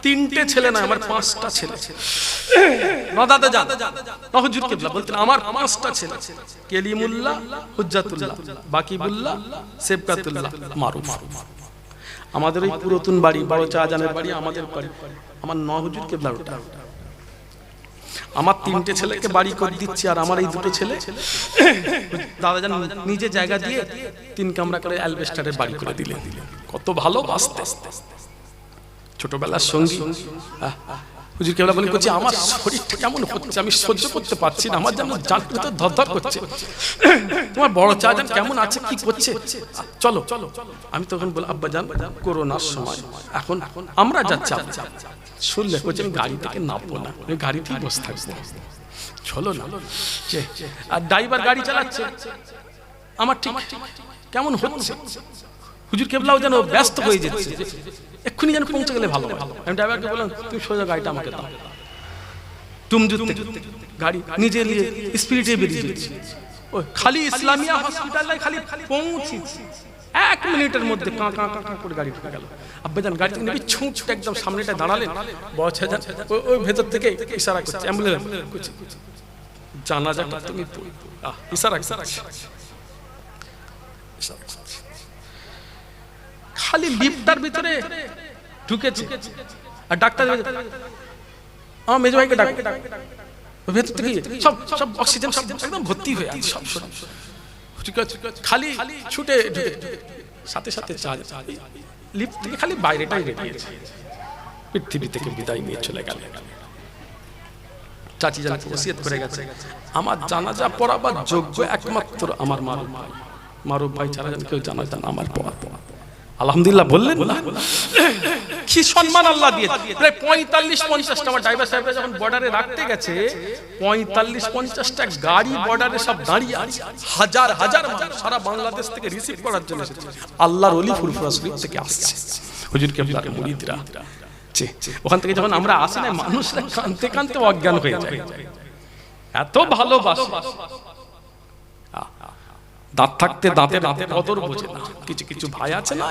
3টে ছেলে না, আমার 5টা ছেলে। ন দাদা জান ন হুজুর কেবলা বলতেন, আমার 5টা ছেলে, কেলিমুল্লাহ, হুজ্জাতুল্লাহ, বাকিবুল্লাহ, সেবকাতুল্লাহ, মারুফ। আমাদের ওই পুরাতন বাড়ি, বড় চা জানের বাড়ি, আমাদের বাড়ি, আমার ন হুজুর কেবলার ওটা। আমার 3টে ছেলেকে বাড়ি করে দিচ্ছি, আর আমার এই 2টো ছেলে দাদা জান নিজে জায়গা দিয়ে 3 কামরা করে অ্যালবেস্টারের বাড়ি করে দিলেন। কত ভালোবাসতে ছোটবেলার সঙ্গী। হুজুর কেবলা বলেন, করছি আমার শরীরটা কেমন হচ্ছে, আমি সহ্য করতে পারছি না, আমার যেন জানতে তো ধরধর করছে। তোমার বড় চা জান কেমন আছে, কি করছে, চলো। আমি তখন বল, আব্বা জান করোনার সময়, এখন আমরা যাচ্ছি। শুনলে বলছি, আমি গাড়ি থেকে নামবো না, আমি গাড়িতেই বসে থাকবো, চলো না। আর ড্রাইভার গাড়ি চালাচ্ছে, আমার ঠিক কেমন হচ্ছে। হুজুর কেবলাও যেন ব্যস্ত হয়ে যাচ্ছে, এক্ষুনি যেন পৌঁছে গেলে ভালো। আমি ড্রাইভারকে বললাম, তুমি সোজা গাড়িটা আমাকে দাও। তুমি গাড়ি নিজে নিয়ে স্পিরিটে বেরিয়ে যাচ্ছে। ওই খালি ইসলামিয়া হসপিটালে খালি পৌঁছেছি, 1 মিনিটের মধ্যে কাঁ কাঁ কাঁ করে গাড়ি ঢুকে গেল। আব্বাজান গাড়ি থেকে নেবে, ছুঁচ একদম সামনেটা দাঁড়ালেন। বড় ছেলে ওই ভেতর থেকে ইশারা করছে, অ্যাম্বুলেন্স করছে, জানাজাটা তুমি ইশারা খালি লিফটার ভিতরে ঢুকেছে। আর ডাক্তার আমার মেজো ভাইকে ডাক, ভেতর থেকে সব অক্সিজেন একদম ভর্তি হয়ে আছে, সব খালি ছুটে ঢুকে সাথে সাথে লিফট থেকে খালি বাইরেটাই বেরিয়েছে, পৃথিবী থেকে বিদায় নিয়ে চলে গেল। চাচি জানাকে ওসিয়ত করে গেছে, আমার জানাজা পড়াবার যোগ্য একমাত্র আমার মারুফ ভাই ছাড়া কেউ জানাজা আমার পড়া। আলহামদুলিল্লাহ বললেন না, কি সম্মান আল্লাহ দিয়ে। প্রায় 45-50টা আমার ড্রাইভার সাহেবরা যখন বর্ডারে রাখতে গেছে, 45-50টা গাড়ি বর্ডারে সব দাঁড়িয়ে আছে, হাজার হাজার মানুষ সারা বাংলাদেশ থেকে রিসিভ করার জন্য এসেছে। আল্লাহর ওলি ফুরফুরা শরীফ থেকে আসছে হুজুর কেবলার মুরিদরা। ওখান থেকে যখন আমরা আসি না, মানুষরা কাঁদতে কাঁদতে অজ্ঞান হয়ে যায়, এত ভালোবাসে। দাঁত থাকতে দাঁতের কদর বোঝে না। কিছু কিছু ভাই আছে না,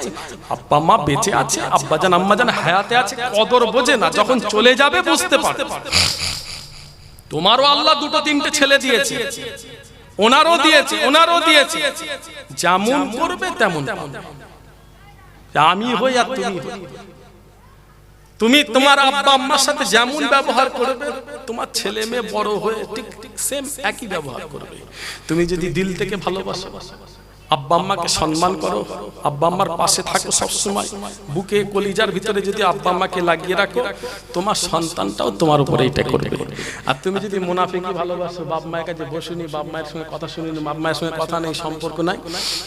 আব্বা মা বেঁচে আছে, আব্বাজান আম্মাজান হায়াতে আছে, কদর বোঝে না, যখন চলে যাবে বুঝতে পারবে। তোমারও আল্লাহ 2-3টে ছেলে দিয়েছে, ওনারও দিয়েছে, যেমন করবে তেমন। আমি হই আর তুমি হই, তুমি তোমার আব্বা আম্মার সাথে যেমন ব্যবহার করবে তোমার ছেলে মেয়ে বড় হয়ে ঠিক সেম একই ব্যবহার করবে। তুমি যদি দিল থেকে ভালোবাসো, আব্বা আম্মাকে সম্মান করো, আব্বা আম্মার পাশে থাকো সব সময়, বুকে কলিজার ভিতরে যদি আব্বা আম্মাকে লাগিয়ে রাখো, তোমার সন্তানটাও তোমার উপরে এটা করবে। আর তুমি যদি মুনাফিকি ভালোবাসো, বাপ মায়ের কাছে বসুনি, বাপ মায়ের সঙ্গে কথা শুনিনি, বাপ মায়ের সঙ্গে কথা নেই, সম্পর্ক নাই,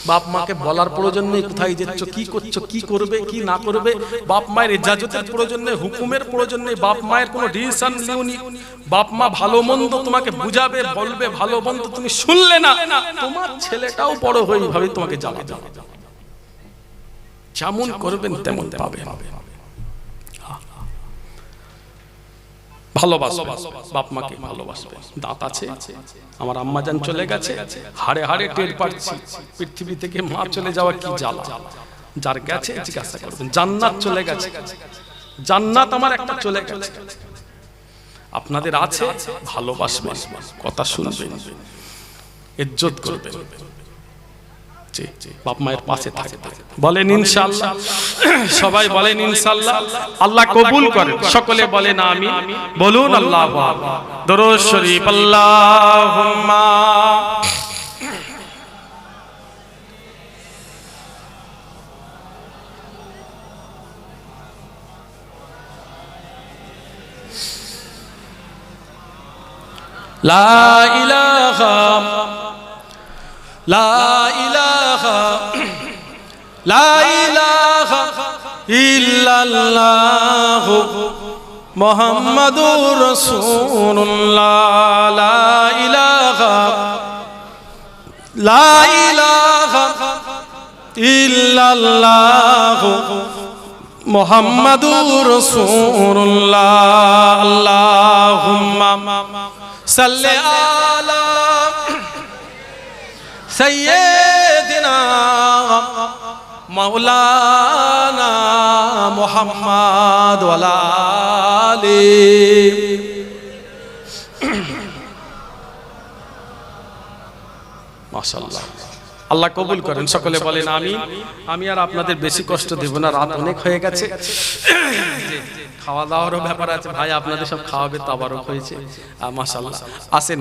বাপ মাকে বলার প্রয়োজন নেই কোথায় যাচ্ছ, কি করছো, কি করবে, কি না করবে, বাপ মায়ের ইজাজতের প্রয়োজন নেই, হুকুমের প্রয়োজন নেই, বাপ মায়ের কোনো ডিসিশন নিওনি, বাপ মা ভালো মন্দ তোমাকে বুঝাবে, বলবে, ভালো মন্দ তুমি শুনলে না, তোমার ছেলেটাও বড় হয়ে ভাবে তোমাকে জ্বালা যাবে। যেমন করবেন তেমন পাবে। ভালোবাসবে, বাপ মাকে ভালোবাসবে। দাঁত আছে, আমার আম্মা জান চলে গেছে, হাড়ে হাড়ে টের পাচ্ছি পৃথিবী থেকে মা চলে যাওয়া কি জ্বালা। যার গেছে জিজ্ঞাসা করবেন, জান্নাত চলে গেছে, জান্নাত আমার একটা চলে গেছে। আপনাদের আছে, ভালোবাসবেন, কথা শুনবেন, ইজ্জত করবেন, বাপ মায়ের পাশে থাকবে। বলেন ইনশাআল্লাহ, সবাই বলেন ইনশাআল্লাহ। আল্লাহ কবুল করেন, সকলে বলেন আমিন। বলুন আল্লাহু আকবার, দরুদ শরীফ। আল্লাহুম্মা লা ইলাহা লা ইলাহা লা ইলাহা ইল্লাল্লাহ মুহাম্মাদুর রাসূলুল্লাহ। লা ইলাহা লা ইলাহা ইল্লাল্লাহ মুহাম্মাদুর রাসূলুল্লাহ। আল্লাহুম্মা সাল্লি আলা সাইয়্যিদিনা মাওলানা মুহাম্মদ ওয়া আলা আলিহি। মাশাআল্লাহ, আল্লাহ কবুল করেন, সকলে বলেন আমিন। আমি আর আপনাদের বেশি কষ্ট দেব না, রাত অনেক হয়ে গেছে, খাওয়া দাওয়ারও ব্যাপার আছে। ভাই আপনাদের সব খাওয়াবে, তাবারক হয়েছে, মাশাআল্লাহ। আসেন।